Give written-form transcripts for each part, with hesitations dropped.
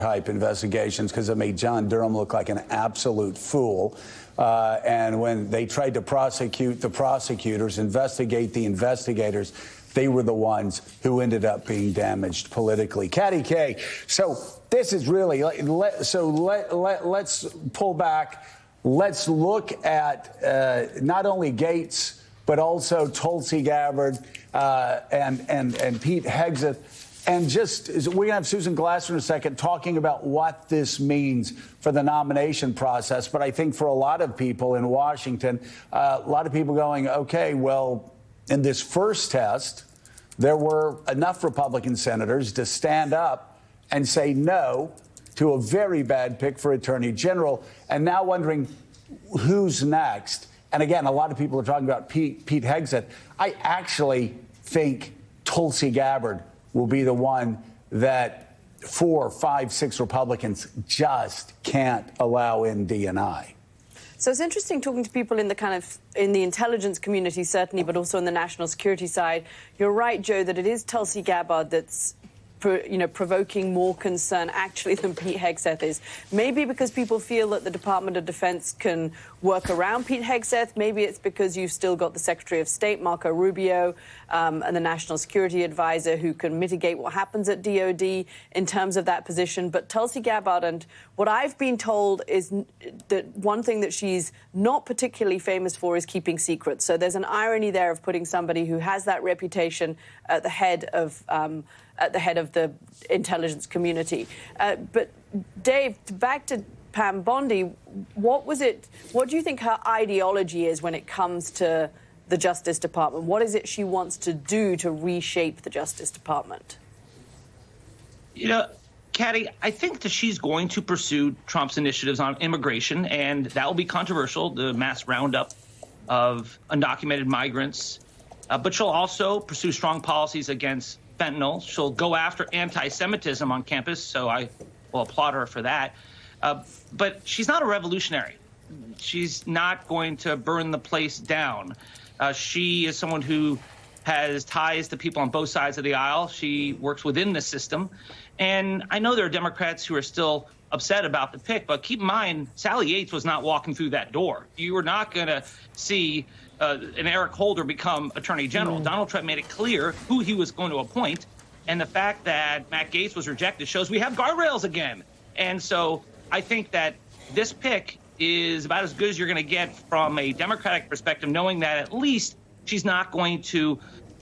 type investigations because it made John Durham look like an absolute fool. And when they tried to prosecute the prosecutors, investigate the investigators, they were the ones who ended up being damaged politically. Katty Kay, so this is really, let's pull back. Let's look at not only Gates, but also Tulsi Gabbard and Pete Hegseth. And just, we're going to have Susan Glasser in a second talking about what this means for the nomination process. But I think for a lot of people in Washington, a lot of people going, OK, well, in this first test, there were enough Republican senators to stand up and say no to a very bad pick for Attorney General, and now wondering who's next. And again, a lot of people are talking about Pete Hegseth. I actually think Tulsi Gabbard will be the one that 4, 5, 6 Republicans just can't allow in DNI. So it's interesting talking to people in the intelligence community, certainly, but also in the national security side. You're right, Joe, that it is Tulsi Gabbard that's provoking more concern actually than Pete Hegseth is. Maybe because people feel that the Department of Defense can work around Pete Hegseth. Maybe it's because you've still got the Secretary of State, Marco Rubio, and the National Security Advisor who can mitigate what happens at DOD in terms of that position. But Tulsi Gabbard, and what I've been told is that one thing that she's not particularly famous for is keeping secrets. So there's an irony there of putting somebody who has that reputation at the head of the intelligence community. But Dave, back to Pam Bondi, what do you think her ideology is when it comes to the Justice Department? What is it she wants to do to reshape the Justice Department? You know, Katty, I think that she's going to pursue Trump's initiatives on immigration, and that will be controversial, the mass roundup of undocumented migrants. But she'll also pursue strong policies against fentanyl. She'll go after anti-Semitism on campus, so I will applaud her for that. But she's not a revolutionary. She's not going to burn the place down. She is someone who has ties to people on both sides of the aisle. She works within the system. And I know there are Democrats who are still upset about the pick, but keep in mind, Sally Yates was not walking through that door. You were not going to see an Eric Holder become Attorney General. Donald Trump made it clear who he was going to appoint. And the fact that Matt Gaetz was rejected shows we have guardrails again. And so I think that this pick is about as good as you're going to get from a Democratic perspective, knowing that at least she's not going to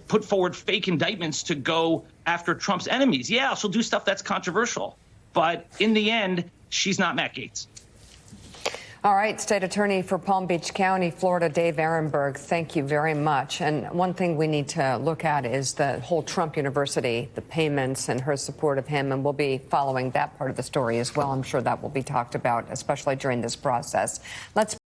put forward fake indictments to go after Trump's enemies. Yeah, she'll do stuff that's controversial. But in the end, she's not Matt Gaetz. All right, State Attorney for Palm Beach County, Florida, Dave Ehrenberg, thank you very much. And one thing we need to look at is the whole Trump University, the payments and her support of him, and we'll be following that part of the story as well. I'm sure that will be talked about, especially during this process. Let's